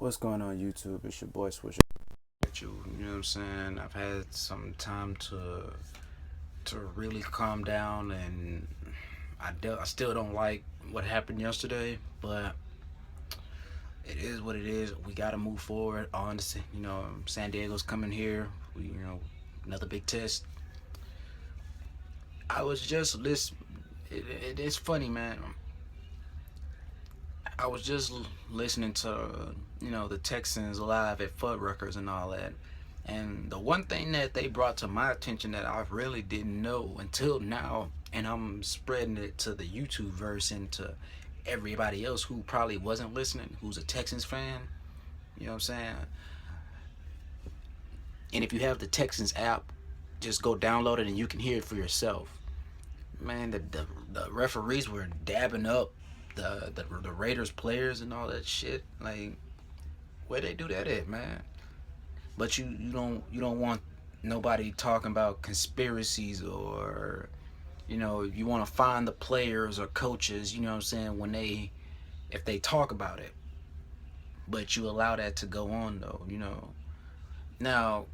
What's going on YouTube? It's your boy Switch. You know what I'm saying? I've had some time to really calm down, and I still don't like what happened yesterday, but it is what it is. We got to move forward. On San Diego's coming here. Another big test. I was just listen. It's funny, man. I was just listening to the Texans live at Fuddruckers and all that, and the one thing that they brought to my attention that I really didn't know until now, and I'm spreading it to the YouTube verse and to everybody else who probably wasn't listening, who's a Texans fan. You know what I'm saying? And if you have the Texans app, just go download it and you can hear it for yourself. Man, the referees were dabbing up the Raiders players and all that shit. Like, where they do that at, man? But you don't want nobody talking about conspiracies, or you want to find the players or coaches, you know what I'm saying, if they talk about it. But you allow that to go on though, Now,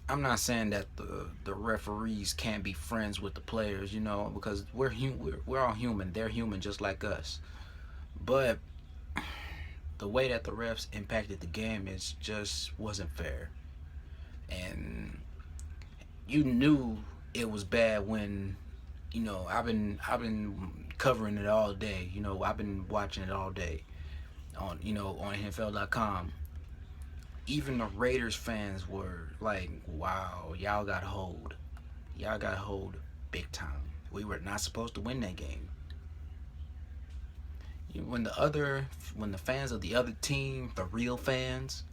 I'm not saying that the referees can't be friends with the players, because we're all human. They're human just like us. But the way that the refs impacted the game just wasn't fair. And you knew it was bad when, I've been covering it all day. I've been watching it all day on NFL.com. Even the Raiders fans were like, wow, y'all got hold. Y'all got hold big time. We were not supposed to win that game. When the fans of the other team, the real fans,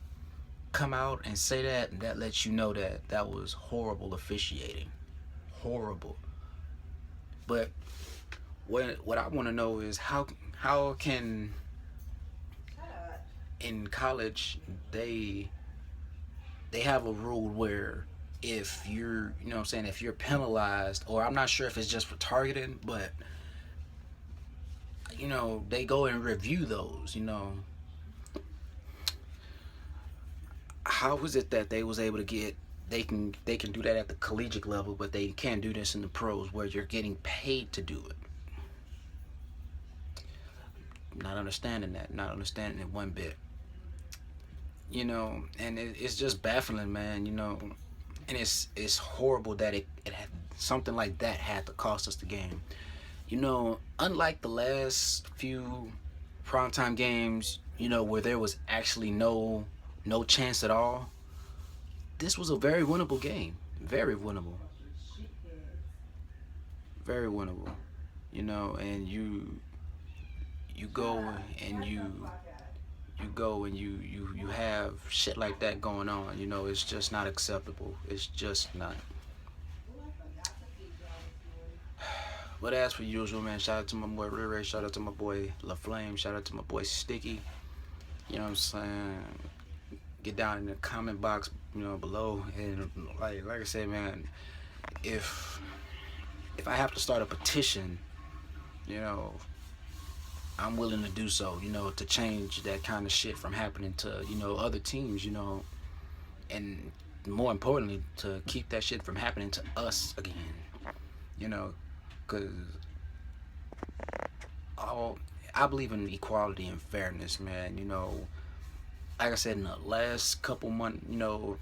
come out and say that lets you know that was horrible officiating. Horrible. But what I want to know is how can in college they have a rule where if you're if you're penalized, or I'm not sure if it's just for targeting, but they go and review those. How is it that they was able to get they can do that at the collegiate level, but they can't do this in the pros where you're getting paid to do it? Not understanding it one bit. And it's just baffling, man. And it's horrible that it had, something like that had to cost us the game. Unlike the last few primetime games, where there was actually no chance at all, this was a very winnable game. Very winnable. Very winnable. And you go and you have shit like that going on. It's just not acceptable. It's just not. But as for usual, man, shout out to my boy Ray, shout out to my boy La Flame, shout out to my boy Sticky. You know what I'm saying? Get down in the comment box, below, and like I said, man, if I have to start a petition, I'm willing to do so, to change that kind of shit from happening to, other teams, and more importantly, to keep that shit from happening to us again, because I believe in equality and fairness, man. Like I said, in the last couple months,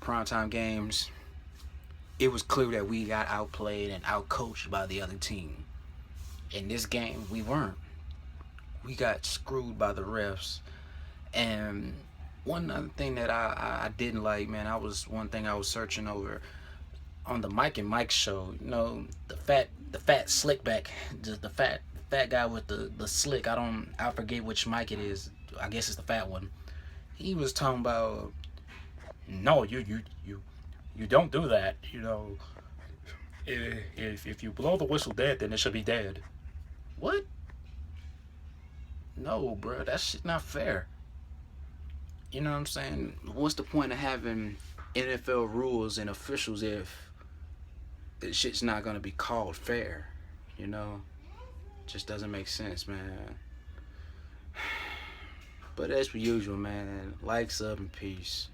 primetime games, it was clear that we got outplayed and outcoached by the other team. In this game, we weren't. We got screwed by the refs. And one other thing that I didn't like, man, one thing I was searching over on the Mike and Mike show. The fat slick back, the fat guy with the slick. I forget which Mike it is. I guess it's the fat one. He was talking about, no, you don't do that. If you blow the whistle dead, then it should be dead. What? No, bro, that shit not fair. You know what I'm saying? What's the point of having NFL rules and officials if this shit's not gonna be called fair? Just doesn't make sense, man. But as per usual, man, like, sub, and peace.